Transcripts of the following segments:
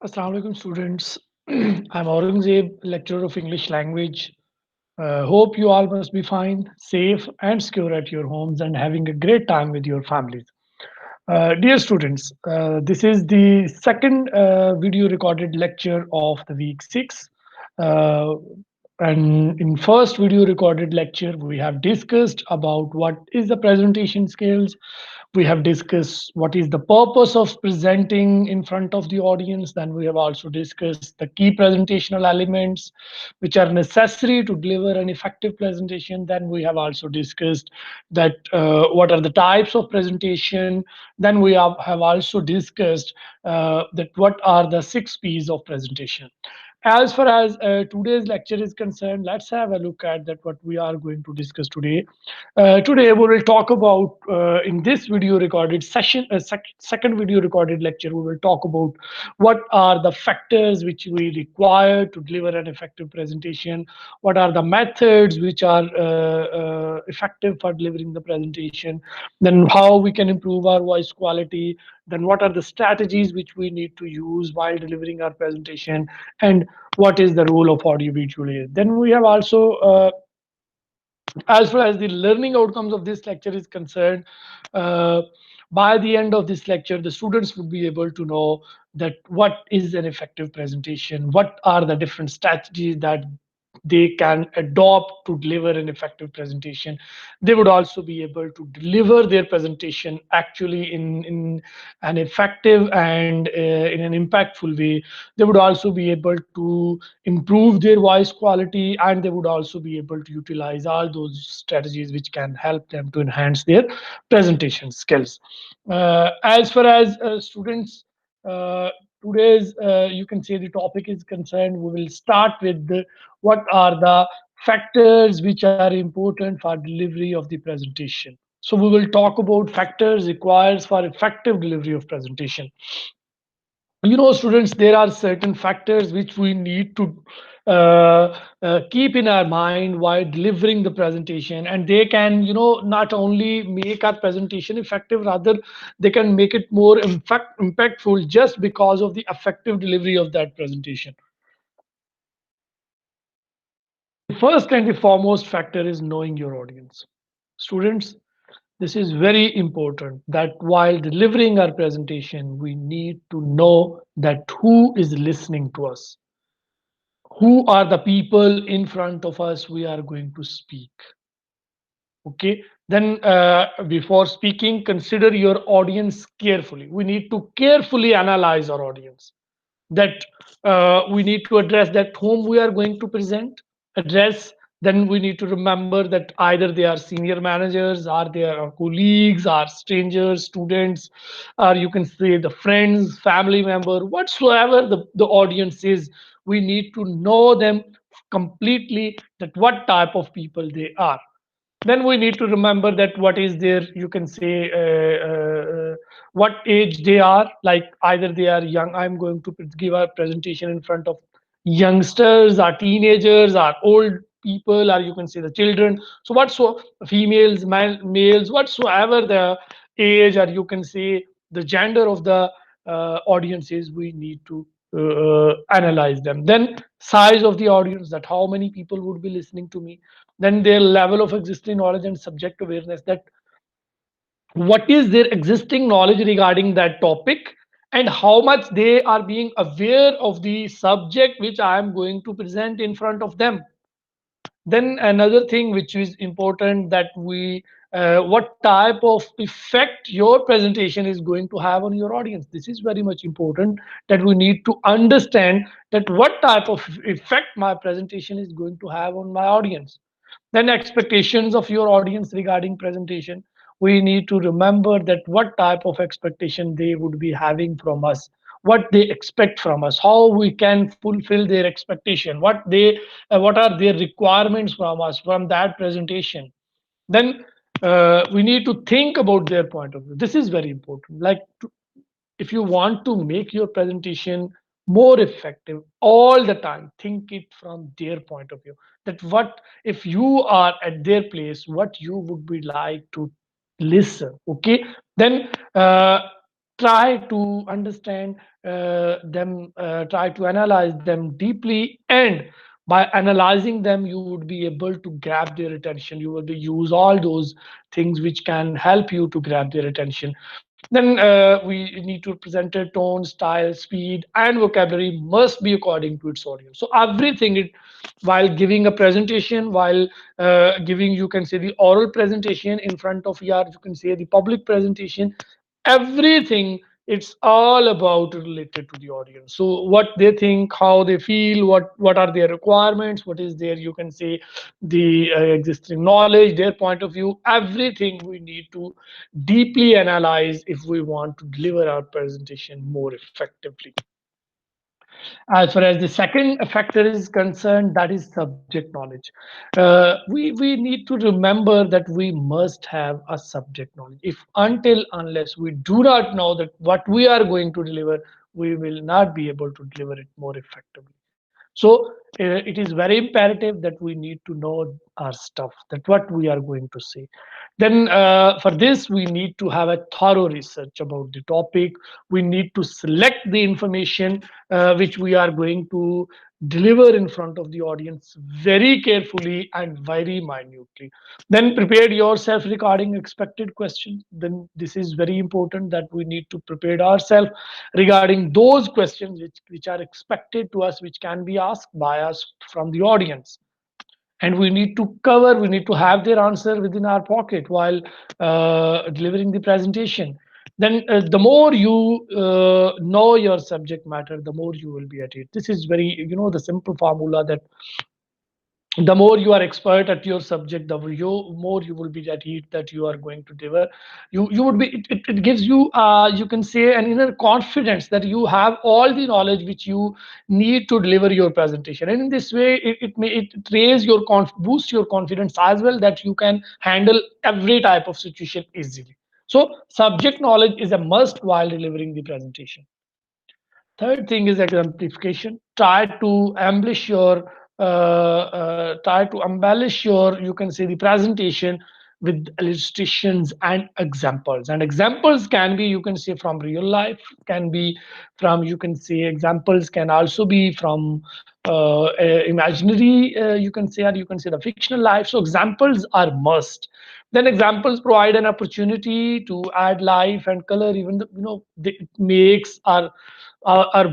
Assalamu alaikum students. I'm Aurangzaib, lecturer of English language. Hope you all must be fine, safe and secure at your homes and having a great time with your families. Dear students, this is the second video recorded lecture of the week 6. Uh, and in first video recorded lecture, we have discussed about what is the presentation skills. We have discussed what is the purpose of presenting in front of the audience. Then we have also discussed the key presentational elements which are necessary to deliver an effective presentation. Then we have also discussed that what are the types of presentation. Then we have also discussed that what are the 6 P's of presentation. As far as today's lecture is concerned, let's have a look at that what we are going to discuss today. Today we will talk about in this video recorded session, second video recorded lecture. We will talk about what are the factors which we require to deliver an effective presentation. What are the methods which are effective for delivering the presentation? Then how we can improve our voice quality. Then what are the strategies which we need to use while delivering our presentation, and what is the role of audio visually. Then we have also as far as the learning outcomes of this lecture is concerned, uh, by the end of this lecture, the students would be able to know that what is an effective presentation, what are the different strategies that they can adopt to deliver an effective presentation. They would also be able to deliver their presentation actually in an effective and in an impactful way. They would also be able to improve their voice quality, and they would also be able to utilize all those strategies which can help them to enhance their presentation skills. As far as students, uh, today's you can say the topic is concerned, we will start with what are the factors which are important for delivery of the presentation. So we will talk about factors required for effective delivery of presentation. Students, there are certain factors which we need to keep in our mind while delivering the presentation, and they can not only make our presentation effective, rather they can make it more impactful just because of the effective delivery of that presentation. The first and the foremost factor is knowing your audience. Students, this is very important that while delivering our presentation, we need to know that who is listening to us, who are the people in front of us we are going to speak. Okay, then before speaking, consider your audience carefully. We need to carefully analyze our audience, that we need to address that whom we are going to present, address. Then we need to remember that either they are senior managers, or they are colleagues, or strangers, students, or you can say the friends, family member, whatsoever the audience is. We need to know them completely, that what type of people they are. Then we need to remember that what is their, you can say, what age they are. Like either they are young, I'm going to give a presentation in front of youngsters, or teenagers, or old people, or you can say the children. So females, males, whatsoever the age, or you can say the gender of the audiences, we need to analyze them. Then size of the audience, that how many people would be listening to me. Then their level of existing knowledge and subject awareness, that what is their existing knowledge regarding that topic, and how much they are being aware of the subject which I am going to present in front of them. Then another thing which is important, that we what type of effect your presentation is going to have on your audience. This is very much important, that we need to understand that what type of effect my presentation is going to have on my audience. Then expectations of your audience regarding presentation, we need to remember that what type of expectation they would be having from us, what they expect from us, how we can fulfill their expectation, what are their requirements from us from that presentation. Then we need to think about their point of view. This is very important. Like if you want to make your presentation more effective all the time, think it from their point of view, that what if you are at their place, what you would be like to listen. Okay, then try to understand them, try to analyze them deeply, and by analyzing them you would be able to grab their attention. You will be use all those things which can help you to grab their attention. Then we need to present a tone, style, speed, and vocabulary must be according to its audience. So everything while giving a presentation, while giving, you can say, the oral presentation in front of your, you can say, the public presentation, everything, it's all about related to the audience. So what they think, how they feel, what are their requirements, what is their, you can say, the existing knowledge, their point of view, everything we need to deeply analyze if we want to deliver our presentation more effectively. As far as the second factor is concerned, that is subject knowledge. We need to remember that we must have a subject knowledge. If until unless we do not know that what we are going to deliver, we will not be able to deliver it more effectively. So it is very imperative that we need to know our stuff, that what we are going to say. Then for this, we need to have a thorough research about the topic. We need to select the information which we are going to deliver in front of the audience very carefully and very minutely. Then prepare yourself regarding expected questions. Then this is very important that we need to prepare ourselves regarding those questions which are expected to us, which can be asked by us from the audience. And we need to cover, we need to have their answer within our pocket while delivering the presentation. Then the more you know your subject matter, the more you will be at it. This is very, the simple formula that the more you are expert at your subject, the more you will be at it that you are going to deliver. You would be, it gives you, you can say, an inner confidence that you have all the knowledge which you need to deliver your presentation. And in this way, it raise your boost your confidence as well, that you can handle every type of situation easily. So subject knowledge is a must while delivering the presentation. Third thing is exemplification. Try to embellish your, you can say, the presentation with illustrations and examples. And examples can be, you can say, from real life, can be from, you can say, examples can also be from imaginary, you can say, or you can say the fictional life. So examples are must. Then examples provide an opportunity to add life and color, even the, it makes our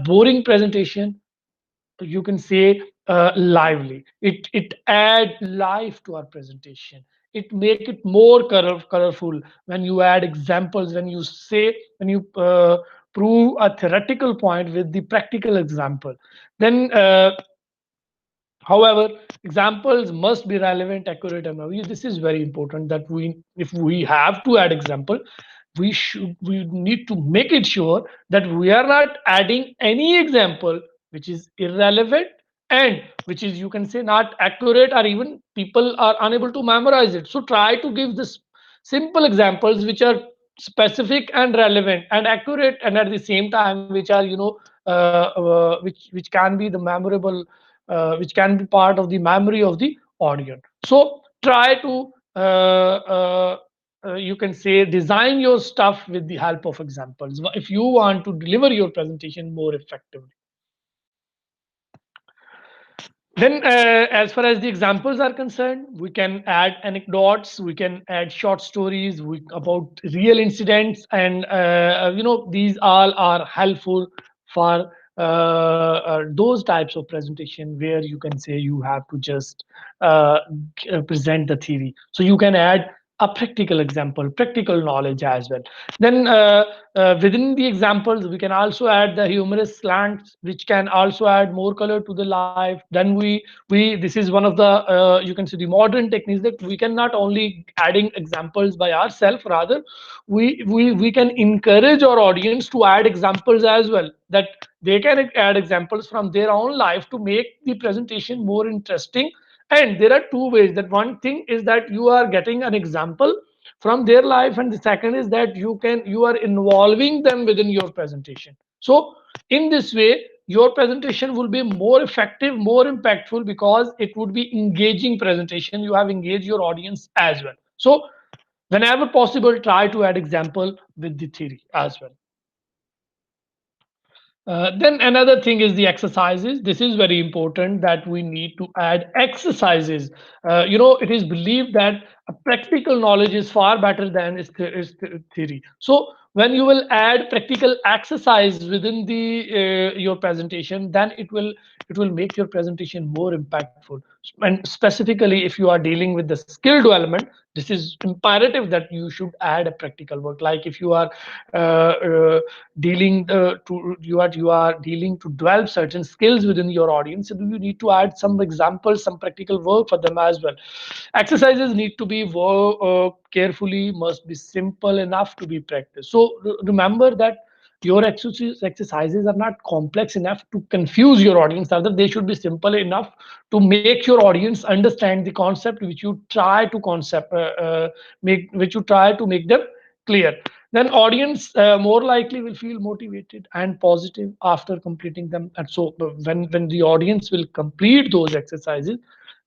boring presentation, you can say, lively. It add life to our presentation. It make it more colorful when you add examples, when you say, when you prove a theoretical point with the practical example. Then however, examples must be relevant, accurate, and this is very important, that if we have to add example, we need to make it sure that we are not adding any example which is irrelevant, and which is, you can say, not accurate, or even people are unable to memorize it. So try to give this simple examples which are specific and relevant and accurate, and at the same time which are, which can be the memorable, which can be part of the memory of the audience. So try to you can say, design your stuff with the help of examples if you want to deliver your presentation more effectively. Then, as far as the examples are concerned, we can add anecdotes, we can add short stories about real incidents, and these all are helpful for those types of presentation where, you can say, you have to just present the theory. So you can add a practical example, practical knowledge as well. Then within the examples, we can also add the humorous slants, which can also add more color to the life. Then we this is one of the, you can say, the modern techniques, that we can not only adding examples by ourselves, rather we can encourage our audience to add examples as well, that they can add examples from their own life to make the presentation more interesting. And there are two ways. That one thing is that you are getting an example from their life, and the second is that you are involving them within your presentation. So in this way, your presentation will be more effective, more impactful, because it would be engaging presentation. You have engaged your audience as well. So whenever possible, try to add example with the theory as well. Then another thing is the exercises. This is very important that we need to add exercises. It is believed that a practical knowledge is far better than theory. So when you will add practical exercise within the your presentation, then it will make your presentation more impactful. And specifically, if you are dealing with the skill development, this is imperative that you should add a practical work. Like if you are dealing to you are dealing to develop certain skills within your audience, so you need to add some examples, some practical work for them as well. Exercises need to be carefully, must be simple enough to be practiced. So remember that your exercises are not complex enough to confuse your audience. Rather, they should be simple enough to make your audience understand the concept which you try to concept which you try to make them clear. Then audience more likely will feel motivated and positive after completing them. And so when the audience will complete those exercises,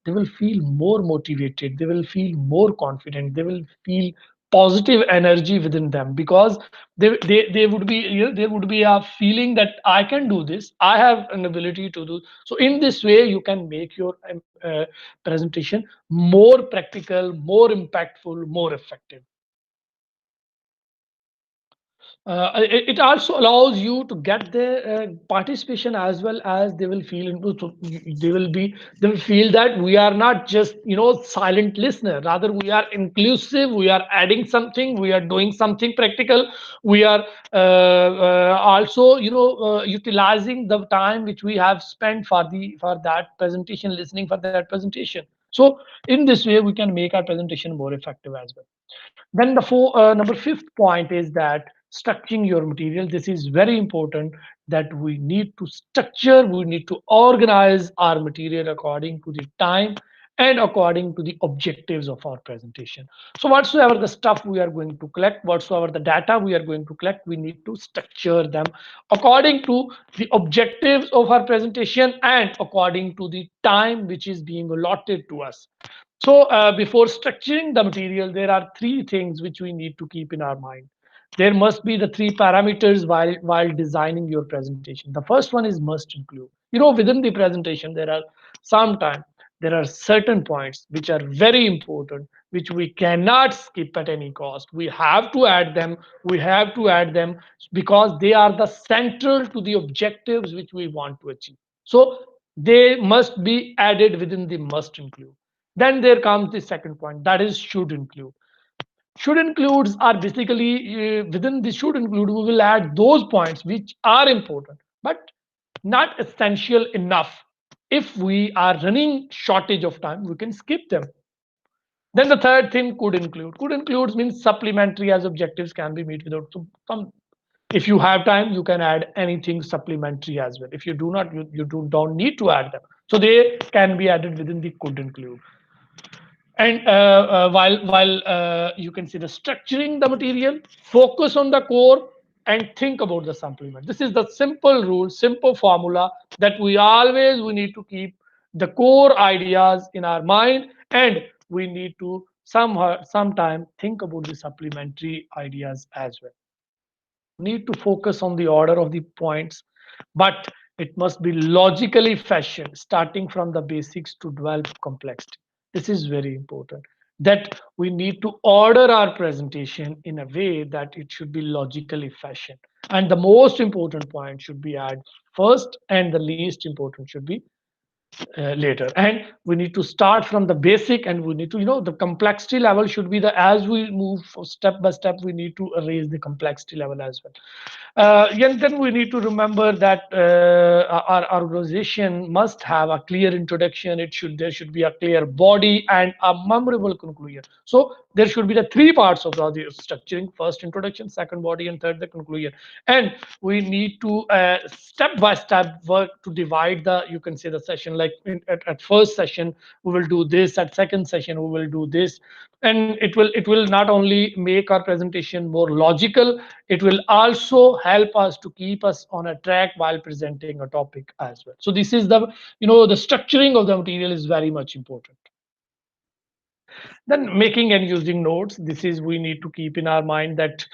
they will feel more motivated, they will feel more confident, they will feel positive energy within them, because they would be, there would be a feeling that I can do this, I have an ability to do. So in this way you can make your presentation more practical, more impactful, more effective. It also allows you to get the participation, as well as they will feel into, so they will feel that we are not just silent listener, rather we are inclusive, we are adding something, we are doing something practical, we are also utilizing the time which we have spent for that presentation, listening for that presentation. So in this way we can make our presentation more effective as well. Then the number fifth point is that structuring your material. This is very important, that we need to structure, we need to organize our material according to the time and according to the objectives of our presentation. So whatsoever the stuff we are going to collect, whatsoever the data we are going to collect, we need to structure them according to the objectives of our presentation and according to the time which is being allotted to us. So before structuring the material, there are three things which we need to keep in our mind. There must be the three parameters while designing your presentation. The first one is must include. Within the presentation, sometimes there are certain points which are very important, which we cannot skip at any cost. We have to add them. We have to add them because they are the central to the objectives which we want to achieve. So they must be added within the must include. Then there comes the second point, that is should include. Should includes are basically within the should include, we will add those points which are important but not essential enough. If we are running shortage of time, we can skip them. Then the third thing, could include. Could includes means supplementary, as objectives can be met without some. If you have time, you can add anything supplementary as well. If you do not, don't need to add them. So they can be added within the could include. And while you can see the structuring the material, focus on the core and think about the supplement. This is the simple rule, simple formula, that we need to keep the core ideas in our mind, and we need to sometime think about the supplementary ideas as well. Need to focus on the order of the points, but it must be logically fashioned, starting from the basics to develop complexity. This is very important, that we need to order our presentation in a way that it should be logically fashioned. And the most important point should be added first, and the least important should be later. And we need to start from the basic, and we need to, the complexity level should be the, as we move step by step, we need to raise the complexity level as well. And then we need to remember that our organization must have a clear introduction. There should be a clear body and a memorable conclusion. So there should be the three parts of the structuring: first introduction, second body, and third the conclusion. And we need to step by step work to divide the, you can say, the session. Like at first session we will do this, at second session we will do this. And it will not only make our presentation more logical, it will also help us to keep us on a track while presenting a topic as well. So this is the, the structuring of the material is very much important. Then making and using notes. This is we need to keep in our mind that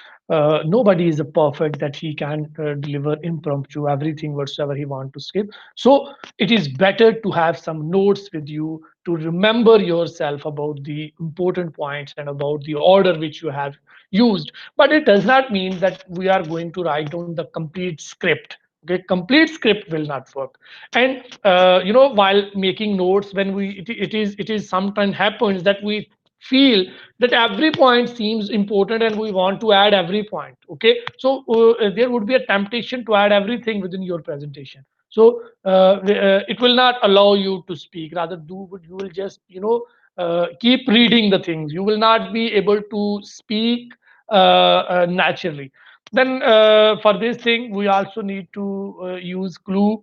nobody is a perfect that he can deliver impromptu everything whatsoever he want to skip. So it is better to have some notes with you to remember yourself about the important points and about the order which you have used. But it does not mean that we are going to write down the complete script. Okay, complete script will not work. And while making notes, when it is sometimes happens that we feel that every point seems important and we want to add every point. Okay, so there would be a temptation to add everything within your presentation. So it will not allow you to speak. Rather, you will just keep reading the things. You will not be able to speak naturally. Then for this thing, we also need to use clue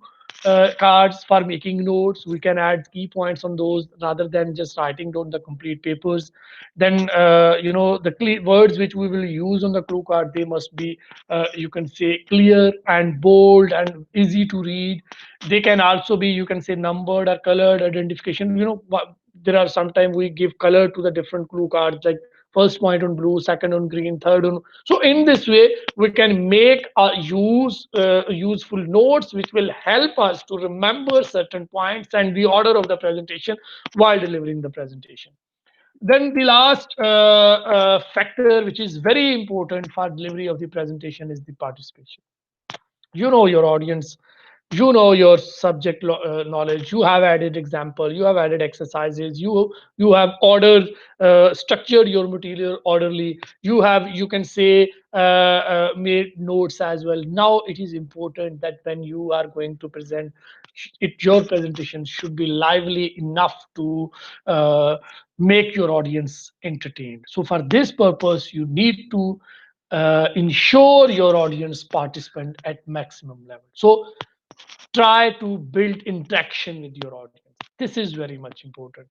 cards for making notes. We can add key points on those rather than just writing down the complete papers. Then the words which we will use on the clue card, they must be you can say clear and bold and easy to read. They can also be, you can say, numbered or colored identification. There are sometimes we give color to the different clue cards, like first point on blue, second on green, third on. So in this way we can make useful notes which will help us to remember certain points and the order of the presentation while delivering the presentation. Then the last factor which is very important for delivery of the presentation is the participation. You know your audience, you know your subject knowledge, you have added example, you have added exercises, you have ordered structured your material orderly, you can say made notes as well. Now it is important that when you are going to present your presentation should be lively enough to uh, make your audience entertained. So for this purpose you need to ensure your audience participant at maximum level. So try to build interaction with your audience. This is very much important.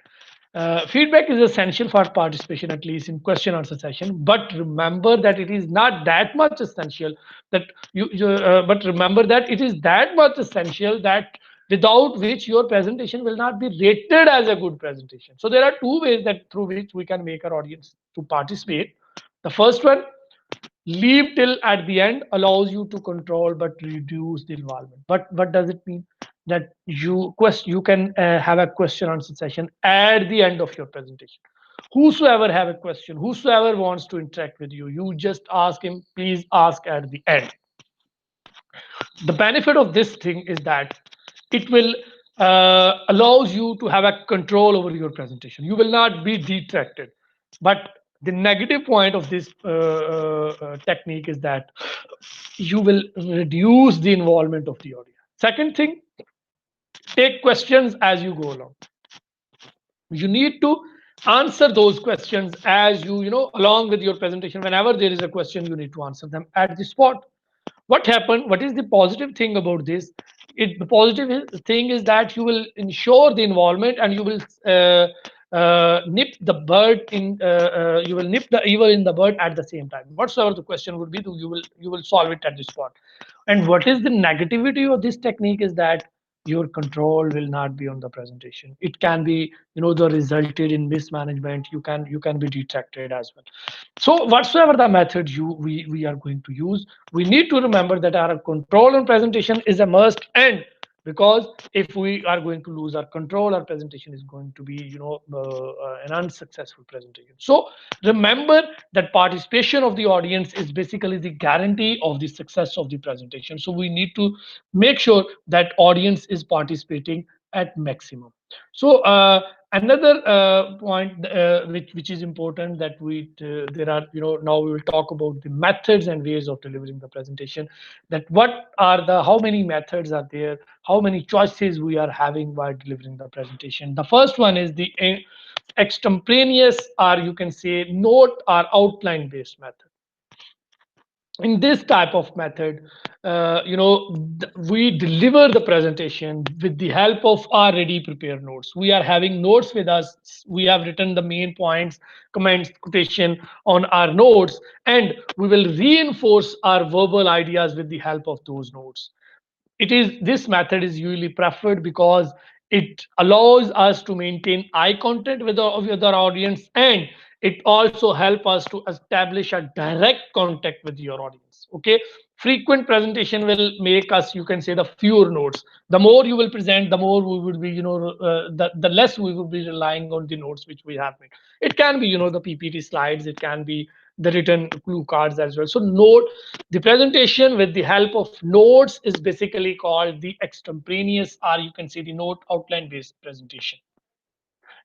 Feedback is essential for participation, at least in question answer session. But remember that it is not that much essential that but remember that it is that much essential that without which your presentation will not be rated as a good presentation. So there are two ways that through which we can make our audience to participate. The first one, leave till at the end, allows you to control but reduce the involvement. But what does it mean? That you can have a question answer session at the end of your presentation. Whosoever have a question, whosoever wants to interact with you, you just ask him, please ask at the end. The benefit of this thing is that it will allows you to have a control over your presentation. You will not be detracted. But the negative point of this technique is that you will reduce the involvement of the audience. Second thing, take questions as you go along. You need to answer those questions as along with your presentation. Whenever there is a question, you need to answer them at the spot. What happened, what is the positive thing about this? The positive thing is that you will ensure the involvement and you will nip the bird in you will nip the evil in the bird at the same time. Whatsoever the question would be, you will solve it at the spot. And what is the negativity of this technique is that your control will not be on the presentation. It can be, the resulted in mismanagement. You can be detracted as well. So whatsoever the method we are going to use, we need to remember that our control on presentation is a must. And because if we are going to lose our control, our presentation is going to be an unsuccessful presentation. So remember that participation of the audience is basically the guarantee of the success of the presentation. So we need to make sure that audience is participating at maximum. So another point which is important, that there are, now we will talk about the methods and ways of delivering the presentation. That what are the how many methods are there, how many choices we are having while delivering the presentation. The first one is the extemporaneous, or you can say note or outline based method. In this type of method, we deliver the presentation with the help of our ready prepared notes. We are having notes with us. We have written the main points, comments, quotation on our notes, and we will reinforce our verbal ideas with the help of those notes. This method is usually preferred because It allows us to maintain eye contact with our audience, and it also help us to establish a direct contact with your audience. Okay, frequent presentation will make us, you can say, the fewer notes. The more you will present, the more we would be, the less we would be relying on the notes which we have made. It can be, the PPT slides, it can be the written clue cards as well. So note, the presentation with the help of notes is basically called the extemporaneous, or you can say the note outline based presentation.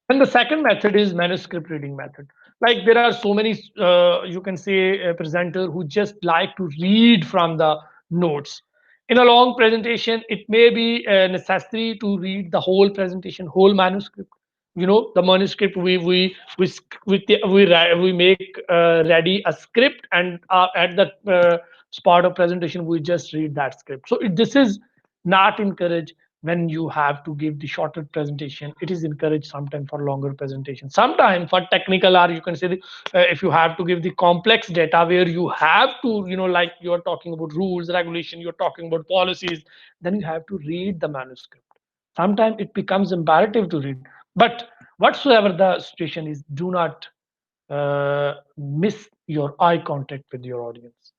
And the second method is manuscript reading method. Like there are so many, you can say, presenter who just like to read from the notes. In a long presentation, it may be necessary to read the whole presentation, whole manuscript. The manuscript, we make ready a script, and at the part of presentation we just read that script. So this is not encouraged when you have to give the shorter presentation. It is encouraged sometimes for longer presentation, sometimes for technical, or you can say if you have to give the complex data where you have to, like you're talking about rules, regulation, you're talking about policies, then you have to read the manuscript. Sometimes it becomes imperative to read, but whatsoever the situation is, do not miss your eye contact with your audience.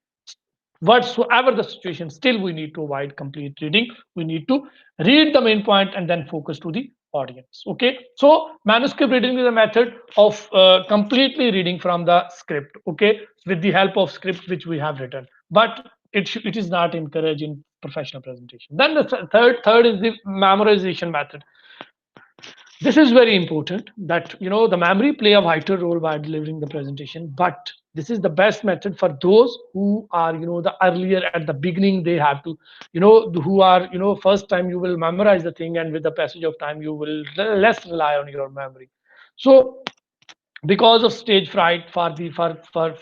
Whatsoever the situation, still we need to avoid complete reading. We need to read the main point and then focus to the audience. Okay, so manuscript reading is a method of completely reading from the script, okay, with the help of script which we have written, but it is not encouraged in professional presentation. Then the third is the memorization method. This is very important, that the memory play a vital role while delivering the presentation, but this is the best method for those who are, the earlier at the beginning. They have to, who are, first time you will memorize the thing, and with the passage of time you will less rely on your memory. So because of stage fright, for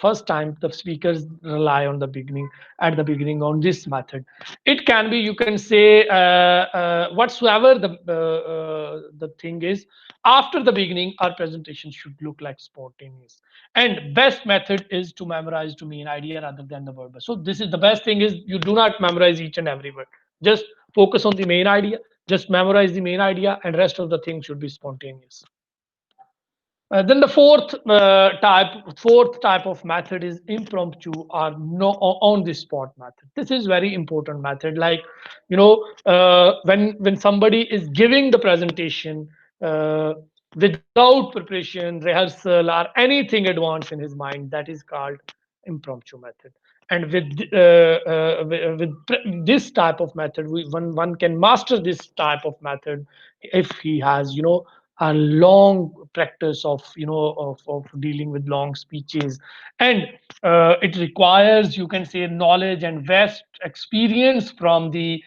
first time the speakers rely on the beginning, at the beginning, on this method. It can be, you can say, whatsoever the thing is, after the beginning our presentation should look like spontaneous. And best method is to memorize to main idea rather than the word. So this is the best thing, is you do not memorize each and every word. Just focus on the main idea, just memorize the main idea, and rest of the things should be spontaneous. Then the fourth type of method is impromptu or no on the spot method. This is very important method. Like, when somebody is giving the presentation without preparation, rehearsal, or anything advanced in his mind, that is called impromptu method. And with this type of method, one can master this type of method if he has, a long practice of, of dealing with long speeches. And it requires, you can say, knowledge and vast experience from the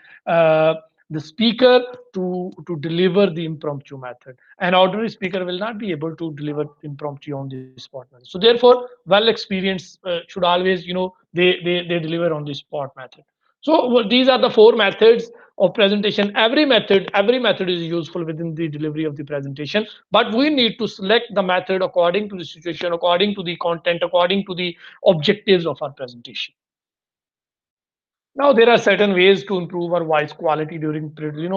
speaker to deliver the impromptu method. An ordinary speaker will not be able to deliver impromptu on the spot method. So therefore, well experienced should always, they deliver on the spot method. So these are the four methods of presentation. Every method is useful within the delivery of the presentation, but we need to select the method according to the situation, according to the content, according to the objectives of our presentation. Now there are certain ways to improve our voice quality during period.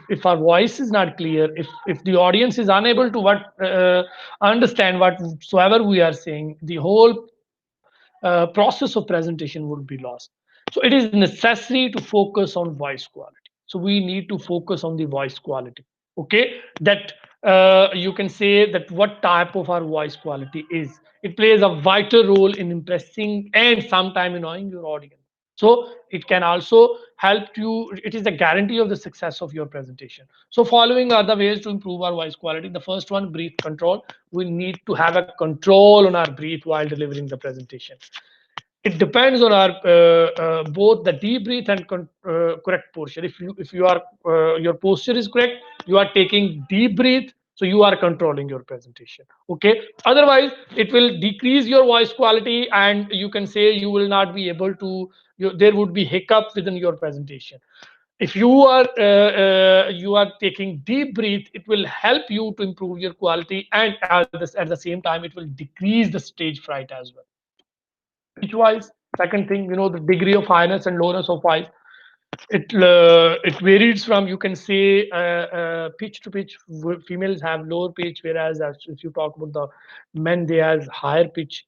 If our voice is not clear, if the audience is unable to understand whatsoever we are saying, the whole process of presentation would be lost. So it is necessary to focus on voice quality. So we need to focus on the voice quality. Okay, that you can say that what type of our voice quality is. It plays a vital role in impressing and sometimes annoying your audience. So it can also help you. It is a guarantee of the success of your presentation. So following are the ways to improve our voice quality. The first one, breath control. We need to have a control on our breath while delivering the presentation. It depends on our both the deep breath and correct posture. If you are your posture is correct, you are taking deep breath, so you are controlling your presentation. Okay, otherwise it will decrease your voice quality, and you can say you will not be able to, there would be hiccup within your presentation. If you are taking deep breath, it will help you to improve your quality, and at the same time it will decrease the stage fright as well. Pitch wise, second thing, the degree of highness and lowness of voice. It varies from, you can say, pitch to pitch. Females have lower pitch, whereas if you talk about the men, they have higher pitch.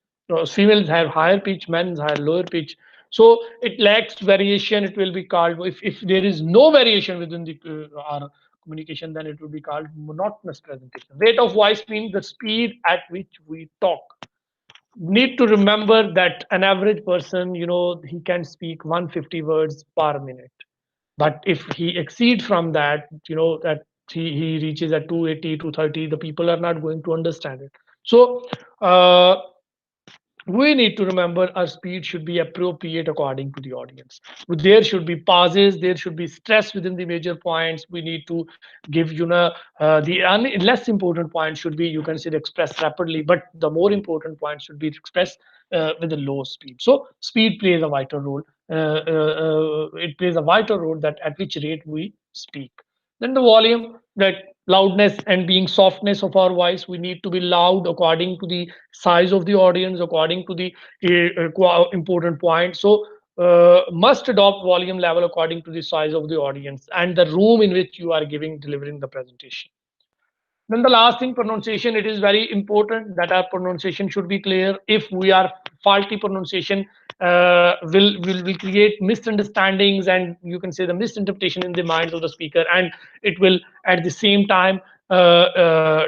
Females have higher pitch, men have lower pitch. So it lacks variation. It will be called, if there is no variation within the our communication, then it will be called monotonous presentation. Rate of voice means the speed at which we talk. Need to remember that an average person, he can speak 150 words per minute. But if he exceeds from that, that he reaches at 280, 230, the people are not going to understand it. So uh, we need to remember our speed should be appropriate according to the audience. There should be pauses, there should be stress within the major points. We need to give, the less important point should be, you can say, expressed rapidly, but the more important point should be expressed with a low speed. So speed plays a vital role. It plays a vital role that at which rate we speak. Then the volume, that loudness and being softness of our voice. We need to be loud according to the size of the audience, according to the important point. So must adopt volume level according to the size of the audience and the room in which you are delivering the presentation. Then the last thing, pronunciation. It is very important that our pronunciation should be clear. If we are faulty pronunciation, will create misunderstandings, and you can say the misinterpretation in the minds of the speaker, and it will at the same time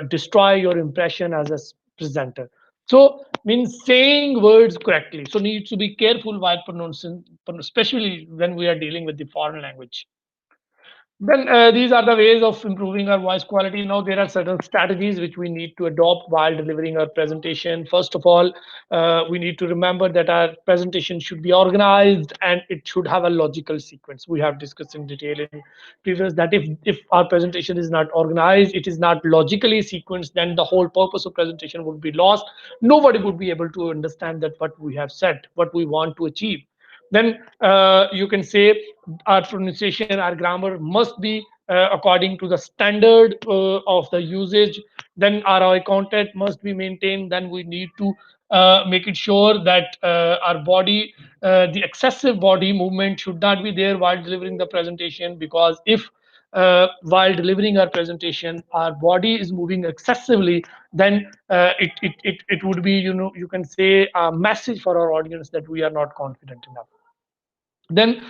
destroy your impression as a presenter. So means saying words correctly. So needs to be careful while pronouncing, especially when we are dealing with the foreign language. Then these are the ways of improving our voice quality. Now there are certain strategies which we need to adopt while delivering our presentation. First of all, we need to remember that our presentation should be organized and it should have a logical sequence. We have discussed in detail in previous that if our presentation is not organized, it is not logically sequenced, then the whole purpose of presentation would be lost. Nobody would be able to understand that what we have said, what we want to achieve. Then you can say our pronunciation, our grammar must be according to the standard of the usage. Then our eye contact must be maintained. Then we need to make it sure that our body, the excessive body movement should not be there while delivering the presentation, because if while delivering our presentation our body is moving excessively, then it would be, you can say, a message for our audience that we are not confident enough. Then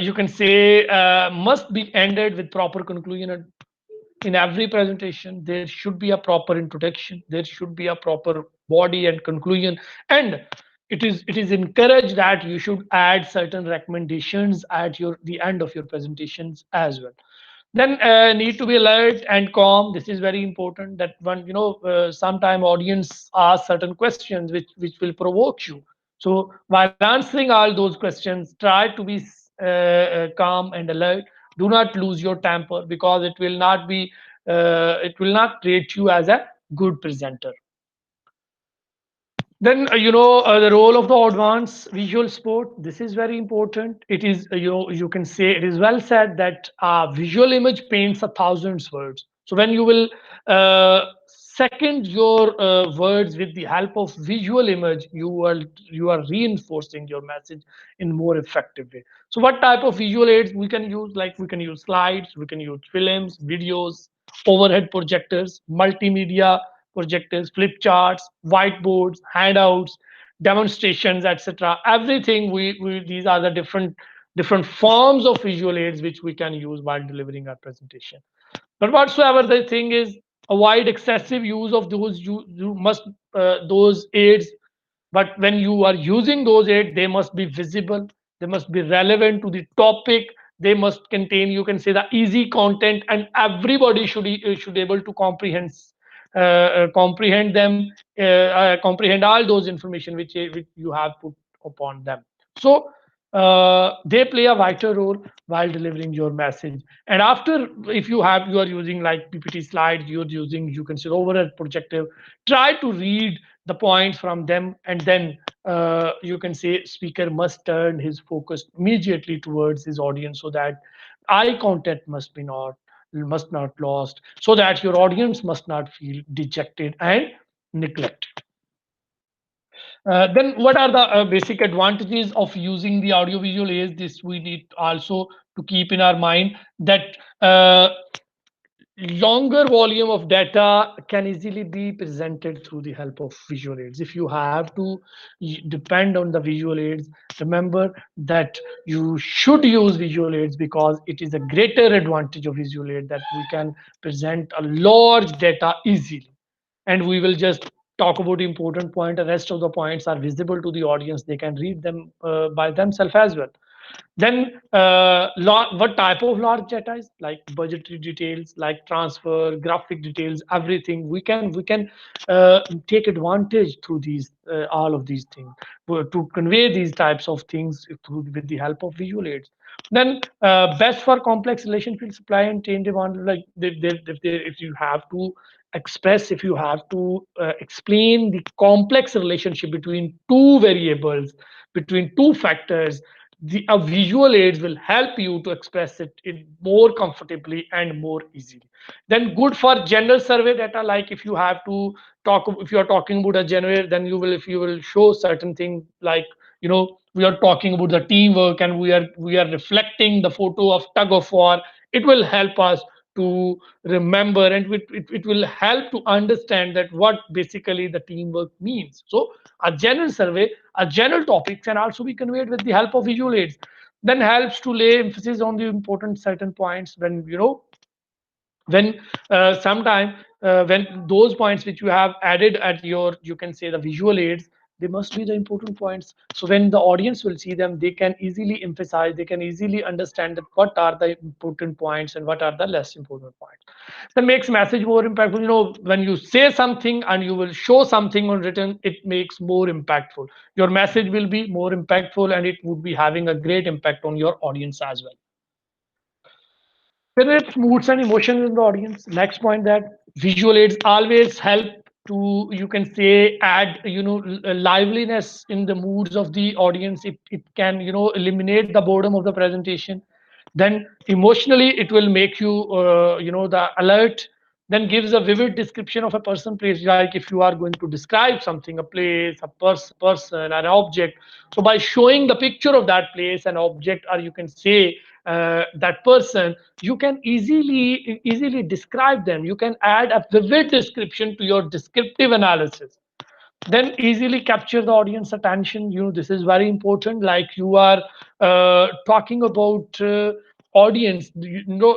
you can say must be ended with proper conclusion. In every presentation there should be a proper introduction, there should be a proper body and conclusion, and it is encouraged that you should add certain recommendations at the end of your presentations as well. Then need to be alert and calm. This is very important, that one, sometime audience ask certain questions which will provoke you. So while answering all those questions, try to be calm and alert. Do not lose your temper, because it will not create you as a good presenter. Then the role of the advanced visual support. This is very important. It is, you can say, it is well said that visual image paints a thousand words. So when you will second your words with the help of visual image, you are reinforcing your message in more effective way. So what type of visual aids we can use? Like, we can use slides, we can use films, videos, overhead projectors, multimedia projectors, flip charts, whiteboards, handouts, demonstrations, etc. Everything, these are the different forms of visual aids which we can use while delivering our presentation. But whatsoever the thing is, avoid excessive use of those. You must those aids, but when you are using those aids, they must be visible, they must be relevant to the topic, they must contain, you can say, the easy content, and everybody should able to comprehend them, comprehend all those information which you have put upon them. So they play a vital role while delivering your message. And after, if you are using like PPT slides, you're using, you can say, overhead projector, try to read the points from them, and then you can say speaker must turn his focus immediately towards his audience, so that eye contact must not lost, so that your audience must not feel dejected and neglected. Then what are the basic advantages of using the audiovisual aids? This we need also to keep in our mind that longer volume of data can easily be presented through the help of visual aids. If you have to depend on the visual aids, remember that you should use visual aids because it is a greater advantage of visual aid that we can present a large data easily, and we will just talk about the important point. The rest of the points are visible to the audience, they can read them by themselves as well. Then what type of large data is, like budgetary details, like transfer, graphic details, everything we can take advantage through these all of these things to convey these types of things through with the help of visual aids. Then best for complex relationship, supply and chain demand, like if you have to express, if you have to explain the complex relationship between two variables, between two factors, the visual aids will help you to express it more comfortably and more easily. Then good for general survey data, like if you have to talk, if you are talking about a general, then you will, if you will show certain things, like we are talking about the teamwork and we are reflecting the photo of tug of war, it will help us to remember, and it will help to understand that what basically the teamwork means. So a general survey, a general topic can also be conveyed with the help of visual aids. Then helps to lay emphasis on the important certain points when when sometime when those points which you have added at your, you can say, the visual aids, they must be the important points. So when the audience will see them, they can easily emphasize, they can easily understand that what are the important points and what are the less important points. That makes message more impactful. When you say something and you will show something on written, it makes more impactful. Your message will be more impactful and it would be having a great impact on your audience as well. Generates moods and emotions in the audience. Next point, that visual aids always help to, you can say, add liveliness in the moods of the audience. It can eliminate the boredom of the presentation. Then emotionally it will make you the alert. Then gives a vivid description of a person, place, like if you are going to describe something, a place, a person, an object. So by showing the picture of that place, an object, or you can say that person, you can easily describe them. You can add a vivid description to your descriptive analysis. Then easily capture the audience attention. This is very important, like you are talking about audience.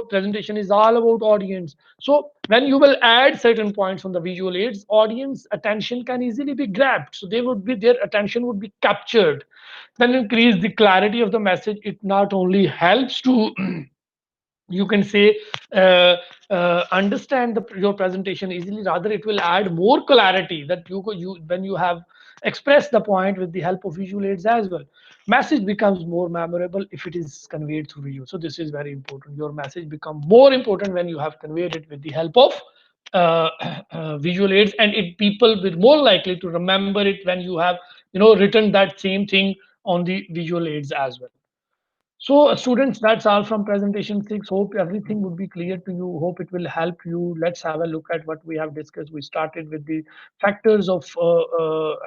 Presentation is all about audience. So when you will add certain points on the visual aids, audience attention can easily be grabbed, so their attention would be captured. Then increase the clarity of the message. It not only helps to you can say understand your presentation easily, rather it will add more clarity, that you when you have expressed the point with the help of visual aids as well. Message becomes more memorable if it is conveyed through visual. So this is very important. Your message become more important when you have conveyed it with the help of uh, visual aids, and people will more likely to remember it when you have written that same thing on the visual aids as well. So, students, that's all from presentation 6. Hope everything would be clear to you. Hope it will help you. Let's have a look at what we have discussed. We started with the factors of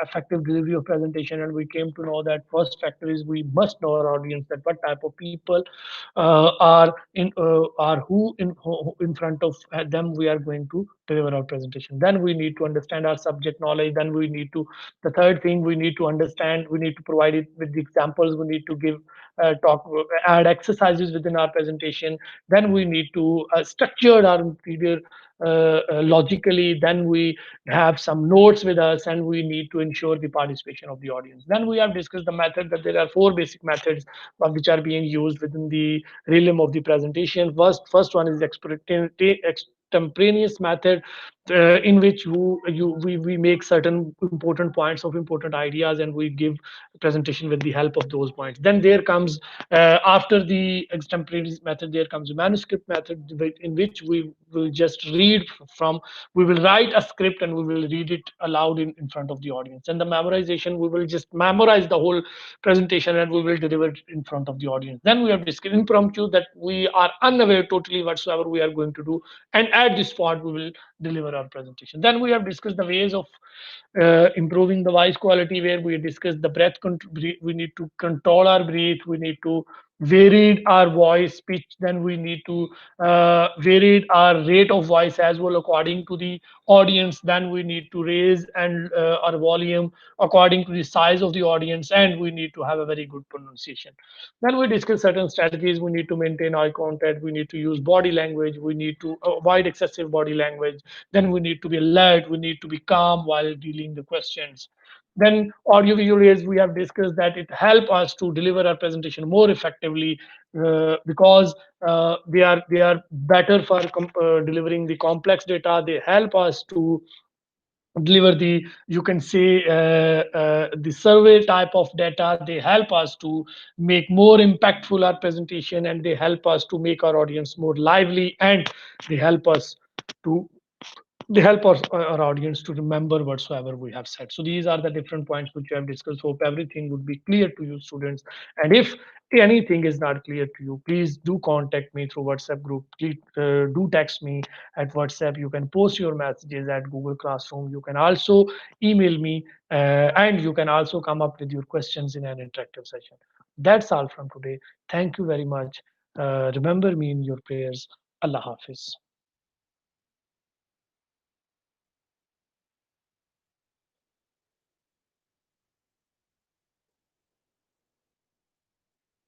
effective delivery of presentation, and we came to know that first factor is we must know our audience, that what type of people are who in front of them we are going to deliver our presentation. Then we need to understand our subject knowledge. Then we need to, the third thing, we need to understand, we need to provide it with the examples. We need to give talk add exercises within our presentation. Then we need to structure our material logically. Then we have some notes with us, and we need to ensure the participation of the audience. Then we have discussed the method, that there are four basic methods which are being used within the realm of the presentation. First one is extemporaneous method, in which we make certain important points of important ideas, and we give presentation with the help of those points. Then there comes after the extemporaneous method, there comes a manuscript method, in which we will just read from, we will write a script and we will read it aloud in front of the audience. And the memorization, we will just memorize the whole presentation and we will deliver it in front of the audience. Then we have discussed impromptu, that we are unaware totally whatsoever we are going to do, and at this spot we will deliver deliver our presentation. Then we have discussed the ways of improving the voice quality, where we discussed the we need to control our breath, we need to vary our voice pitch, then we need to vary our rate of voice as well according to the audience, then we need to raise and our volume according to the size of the audience, and we need to have a very good pronunciation. Then we discuss certain strategies. We need to maintain eye contact, we need to use body language, we need to avoid excessive body language, then we need to be alert, we need to be calm while dealing the questions. Then audiovisual aids, we have discussed that it help us to deliver our presentation more effectively, because they are better for delivering the complex data. They help us to deliver the, you can say, the survey type of data. They help us to make more impactful our presentation, and they help us to make our audience more lively, and they help us to our audience to remember whatsoever we have said. So these are the different points which we have discussed. Hope everything would be clear to you, students. And if anything is not clear to you, please do contact me through WhatsApp group. Please do text me at WhatsApp. You can post your messages at Google Classroom. You can also email me, and you can also come up with your questions in an interactive session. That's all from today. Thank you very much. Remember me in your prayers. Allah Hafiz.